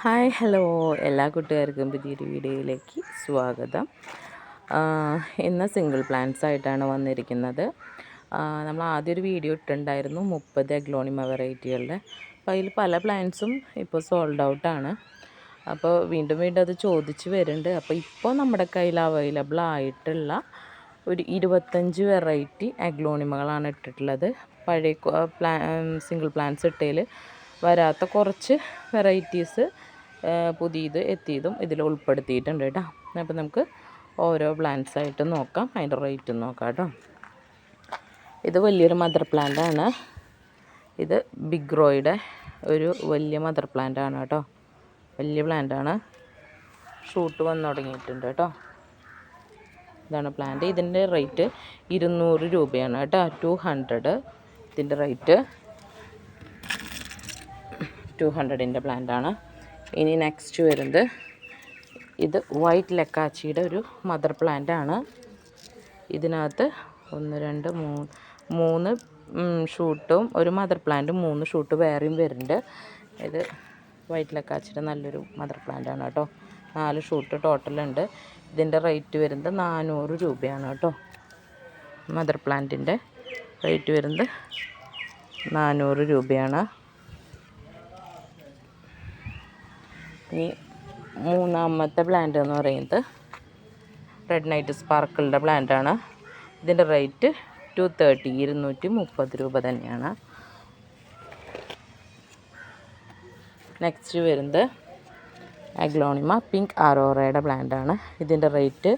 Hi hello എല്ലാ കൂട്ടുകാർക്കും പുതിയൊരു വീഡിയോയിലേക്ക് സ്വാഗതം. ഇന്ന് സിംഗിൾ പ്ലാന്റ്സ് ആയിട്ടാണ് വന്നിരിക്കുന്നത്. നമ്മൾ ആദ്യം ഒരു വീഡിയോ ഇട്ടിട്ടുണ്ടായിരുന്നു 30 അഗ്ലോണിമ വെറൈറ്റികളുടെ. അപ്പോൾ അതിൽ പല പ്ലാന്റ്സും ഇപ്പോൾ സോൾഡ് ഔട്ടാണ്. അപ്പോൾ വീണ്ടും അത് ചോദിച്ച് വരുന്നുണ്ട്. അപ്പോൾ ഇപ്പോൾ നമ്മുടെ കയ്യിൽ അവൈലബിൾ ആയിട്ടുള്ള ഒരു 25 വെറൈറ്റി അഗ്ലോണിമകളാണ് ഇട്ടിട്ടുള്ളത്. പഴയ സിംഗിൾ പ്ലാന്റ്സ് ഇട്ടതിൽ വരാത്ത കുറച്ച് വെറൈറ്റീസ് പുതിയത് എത്തിയതും ഇതിൽ ഉൾപ്പെടുത്തിയിട്ടുണ്ട് കേട്ടോ. അപ്പോൾ നമുക്ക് ഓരോ പ്ലാന്റ്സ് ആയിട്ട് നോക്കാം, അതിൻ്റെ റേറ്റും നോക്കാം കേട്ടോ. ഇത് വലിയൊരു മദർ പ്ലാന്റ് ആണ്. ഇത് ബിഗ് റോയുടെ ഒരു വലിയ മദർ പ്ലാന്റ് ആണ് കേട്ടോ. വലിയ പ്ലാന്റ് ആണ്. ഷൂട്ട് വന്ന് തുടങ്ങിയിട്ടുണ്ട് കേട്ടോ. ഇതാണ് പ്ലാന്റ്. ഇതിൻ്റെ റേറ്റ് 200 രൂപയാണ് കേട്ടോ. 200 ഇതിൻ്റെ റേറ്റ്. 200ൻ്റെ പ്ലാന്റ് ആണ്. ഇനി നെക്സ്റ്റ് വരുന്നത് ഇത് വൈറ്റ് ലക്കാച്ചിയുടെ ഒരു മദർ പ്ലാന്റ് ആണ്. ഇതിനകത്ത് 1 2 3 ഷൂട്ടും ഒരു മദർ പ്ലാന്റും 3 ഷൂട്ട് വേറെയും വരുന്നുണ്ട്. ഇത് വൈറ്റ് ലക്കാച്ചിയുടെ നല്ലൊരു മദർ പ്ലാന്റ് ആണ് കേട്ടോ. 4 ഷൂട്ട് ടോട്ടലുണ്ട്. ഇതിൻ്റെ റേറ്റ് വരുന്നത് 400 രൂപയാണ് കേട്ടോ. മദർ പ്ലാന്റിൻ്റെ റേറ്റ് വരുന്നത് 400 രൂപയാണ്. ഇനി മൂന്നാമത്തെ പ്ലാന്റ് എന്ന് പറയുന്നത് റെഡ് നൈറ്റ് സ്പാർക്കിളുടെ പ്ലാന്റാണ്. ഇതിൻ്റെ റേറ്റ് 230 230 രൂപ തന്നെയാണ്. നെക്സ്റ്റ് വരുന്നത് അഗ്ലോണിമ പിങ്ക് അറോറയുടെ പ്ലാന്റാണ്. ഇതിൻ്റെ റേറ്റ്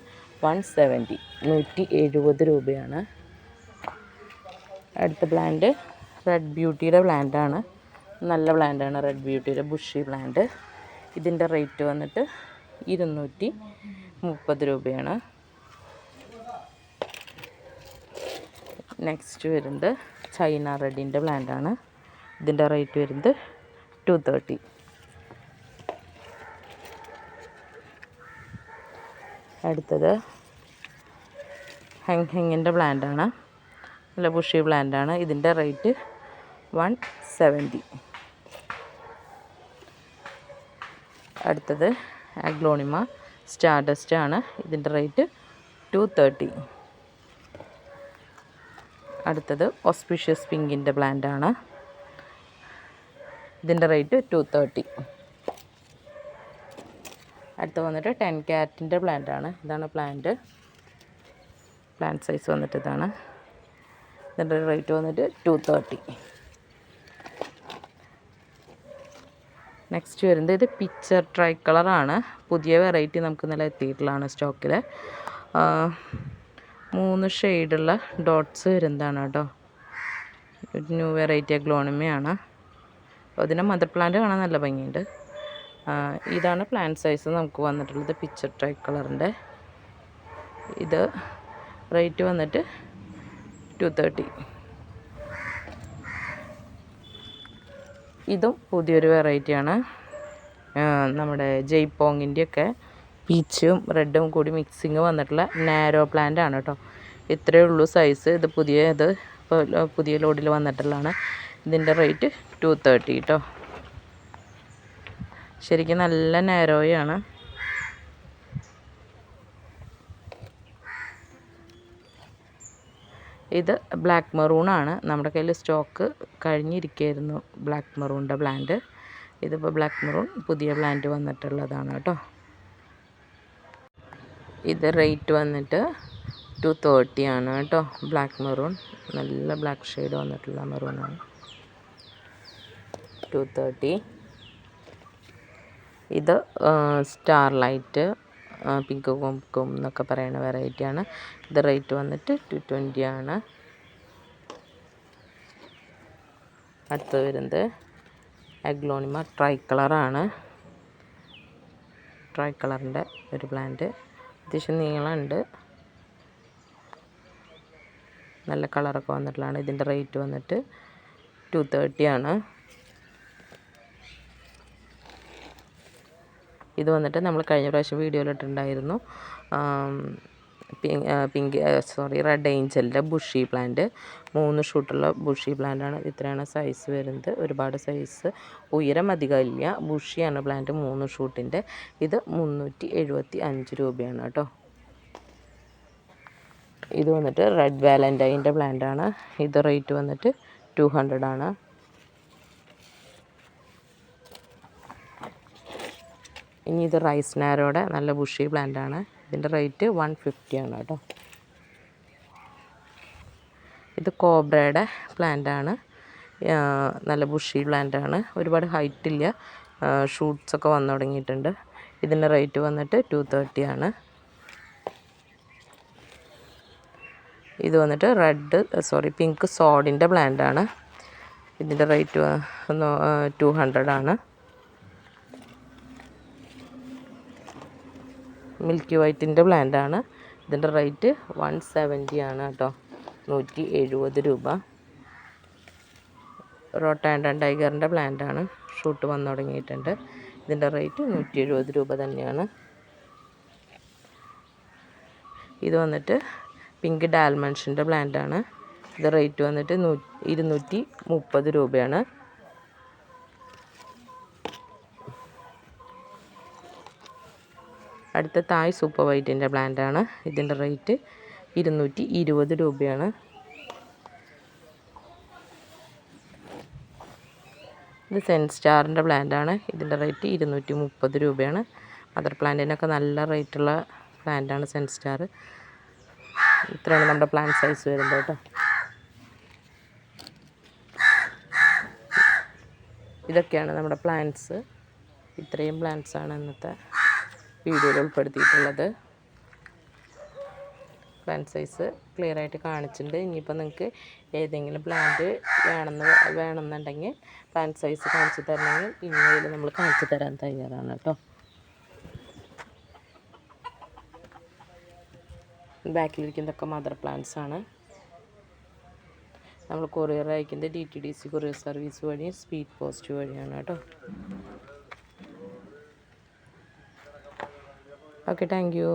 170 170 രൂപയാണ്. അടുത്ത പ്ലാന്റ് റെഡ് ബ്യൂട്ടിയുടെ പ്ലാന്റാണ്. നല്ല പ്ലാന്റാണ് റെഡ് ബ്യൂട്ടിയുടെ ബുഷി പ്ലാന്റ്. ഇതിൻ്റെ റേറ്റ് വന്നിട്ട് 230 രൂപയാണ്. നെക്സ്റ്റ് വരുന്നത് ചൈന റെഡിൻ്റെ പ്ലാന്റാണ്. ഇതിൻ്റെ റേറ്റ് വരുന്നത് 230. അടുത്തത് ഹെങ്ങിൻ്റെ പ്ലാന്റാണ്. നല്ല ബുഷി പ്ലാന്റാണ്. ഇതിൻ്റെ റേറ്റ് 170. അടുത്തത് അഗ്ലോണിമ സ്റ്റാർഡസ്റ്റ് ആണ്. ഇതിൻ്റെ റേറ്റ് 230. അടുത്തത് ഓസ്പീഷ്യസ് പിങ്കിൻ്റെ പ്ലാന്റ് ആണ്. ഇതിൻ്റെ റേറ്റ് 230. അടുത്ത് വന്നിട്ട് 10 ക്യാരറ്റിൻ്റെ പ്ലാന്റ് ആണ്. ഇതാണ് പ്ലാന്റ് സൈസ് വന്നിട്ട് ഇതാണ്. ഇതിൻ്റെ റേറ്റ് വന്നിട്ട് 230. നെക്സ്റ്റ് വരുന്നത് ഇത് പിക്ചർ ട്രൈ കളറാണ്. പുതിയ വെറൈറ്റി നമുക്ക് ഇന്നലെ എത്തിയിട്ടുള്ളതാണ് സ്റ്റോക്കിൽ. 3 ഷെയ്ഡുള്ള ഡോട്ട്സ് വരുന്നതാണ് കേട്ടോ. ന്യൂ വെറൈറ്റി അഗ്ലോണിമയാണ്. അപ്പോൾ ഇതിൻ്റെ മദർ പ്ലാന്റ് കാണാൻ നല്ല ഭംഗിയുണ്ട്. ഇതാണ് പ്ലാന്റ് സൈസ് നമുക്ക് വന്നിട്ടുള്ളത് പിക്ചർ ട്രൈ കളറിൻ്റെ. ഇത് റേറ്റ് വന്നിട്ട് 230. ഇതും പുതിയൊരു വെറൈറ്റിയാണ്. നമ്മുടെ ജയ്പോങ്ങിൻ്റെയൊക്കെ പീച്ചും റെഡും കൂടി മിക്സിങ് വന്നിട്ടുള്ള നാരോ പ്ലാന്റ് ആണ് കേട്ടോ. ഇത്രയേ ഉള്ളൂ സൈസ്. ഇത് പുതിയ ലോഡിൽ വന്നിട്ടുള്ളതാണ്. ഇതിൻ്റെ റേറ്റ് 230 കേട്ടോ. ശരിക്കും നല്ല നാരോയാണ്. ഇത് ബ്ലാക്ക് മെറൂൺ ആണ്. നമ്മുടെ കയ്യിൽ സ്റ്റോക്ക് കഴിഞ്ഞിരിക്കുകയായിരുന്നു ബ്ലാക്ക് മെറൂണിൻ്റെ പ്ലാന്റ്. ഇതിപ്പോൾ ബ്ലാക്ക് മെറൂൺ പുതിയ പ്ലാന്റ് വന്നിട്ടുള്ളതാണ് കേട്ടോ. ഇത് റേറ്റ് വന്നിട്ട് 230 ആണ് കേട്ടോ. ബ്ലാക്ക് മെറൂൺ നല്ല ബ്ലാക്ക് ഷെയ്ഡ് വന്നിട്ടുള്ള മെറൂണാണ്. 230. ഇത് സ്റ്റാർലൈറ്റ് പിങ്ക് കും എന്നൊക്കെ പറയുന്ന വെറൈറ്റിയാണ്. ഇത് റേറ്റ് വന്നിട്ട് 220 ആണ്. അടുത്ത് വരുന്നത് അഗ്ലോണിമ ട്രൈ കളറാണ്. ട്രൈ കളറിൻ്റെ ഒരു പ്ലാന്റ്. അത്യാവശ്യം നീളമുണ്ട്. നല്ല കളറൊക്കെ വന്നിട്ടുള്ളതാണ്. ഇതിൻ്റെ റേറ്റ് വന്നിട്ട് 230 ആണ്. ഇത് വന്നിട്ട് നമ്മൾ കഴിഞ്ഞ പ്രാവശ്യം വീഡിയോയിൽ ഇട്ടിട്ടുണ്ടായിരുന്നു. റെഡ് ഏഞ്ചലിൻ്റെ ബുഷി പ്ലാന്റ് 3 ഷൂട്ടുള്ള ബുഷി പ്ലാന്റാണ്. ഇത്രയാണ് സൈസ് വരുന്നത്. ഒരുപാട് സൈസ് ഉയരം അധികം ഇല്ല. ബുഷിയാണ് പ്ലാന്റ് 3 ഷൂട്ടിൻ്റെ. ഇത് 375 രൂപയാണ് കേട്ടോ. ഇത് വന്നിട്ട് റെഡ് വാലൻറ്റൈൻ്റെ പ്ലാന്റാണ്. ഇത് റേറ്റ് വന്നിട്ട് 200 ആണ്. ഇനി ഇത് റൈസ് നാരോയുടെ നല്ല ബുഷി പ്ലാന്റാണ്. ഇതിൻ്റെ റേറ്റ് 150 ആണ് കേട്ടോ. ഇത് കോബ്രയുടെ പ്ലാന്റാണ്. നല്ല ബുഷി പ്ലാന്റാണ്. ഒരുപാട് ഹൈറ്റ് ഇല്ല, ഷൂട്ട്സൊക്കെ വന്നു തുടങ്ങിയിട്ടുണ്ട്. ഇതിൻ്റെ റേറ്റ് വന്നിട്ട് 230 ആണ്. ഇത് വന്നിട്ട് പിങ്ക് സോഡിൻ്റെ പ്ലാന്റാണ്. ഇതിൻ്റെ റേറ്റ് 200 ആണ്. മിൽക്കി വൈറ്റിൻ്റെ പ്ലാന്റാണ്. ഇതിൻ്റെ റേറ്റ് 170 ആണ് കേട്ടോ. 170 രൂപ. റോട്ടാൻഡൻ ടൈഗറിൻ്റെ പ്ലാന്റാണ്. ഷൂട്ട് വന്നു തുടങ്ങിയിട്ടുണ്ട്. ഇതിൻ്റെ റേറ്റ് 170 രൂപ തന്നെയാണ്. ഇത് വന്നിട്ട് പിങ്ക് ഡാൽമൻഷിൻ്റെ പ്ലാന്റാണ്. ഇത് റേറ്റ് വന്നിട്ട് 230 രൂപയാണ്. അടുത്ത തായ് സൂപ്പർ വൈറ്റിൻ്റെ പ്ലാന്റാണ്. ഇതിൻ്റെ റേറ്റ് 220 രൂപയാണ്. ഇത് സെൻസ്റ്റാറിൻ്റെ പ്ലാന്റാണ്. ഇതിൻ്റെ റേറ്റ് 230 രൂപയാണ്. മദർ പ്ലാന്റിനൊക്കെ നല്ല റേറ്റുള്ള പ്ലാന്റാണ് സെൻസ്റ്റാർ. ഇത്രയാണ് നമ്മുടെ പ്ലാന്റ് സൈസ് വരുന്നത് കേട്ടോ. ഇതൊക്കെയാണ് നമ്മുടെ പ്ലാന്റ്സ്. ഇത്രയും പ്ലാന്റ്സാണ് ഇന്നത്തെ വീഡിയോയിൽ ഉൾപ്പെടുത്തിയിട്ടുള്ളത്. പ്ലാന്റ് സൈസ് ക്ലിയർ ആയിട്ട് കാണിച്ചിട്ടുണ്ട്. ഇനിയിപ്പോൾ നിങ്ങൾക്ക് ഏതെങ്കിലും പ്ലാന്റ് വേണമെന്നുണ്ടെങ്കിൽ പ്ലാന്റ് സൈസ് കാണിച്ചു തരണമെങ്കിൽ ഇനിയിൽ നമ്മൾ കാണിച്ചു തരാൻ തയ്യാറാണ് കേട്ടോ. ബാക്കിലിരിക്കുന്നതൊക്കെ മദർ പ്ലാന്റ്സ് ആണ്. നമ്മൾ കൊറിയർ അയക്കുന്നത് DTDC കൊറിയർ സർവീസ് വഴി, സ്പീഡ് പോസ്റ്റ് വഴിയാണ് കേട്ടോ. Okay, thank you.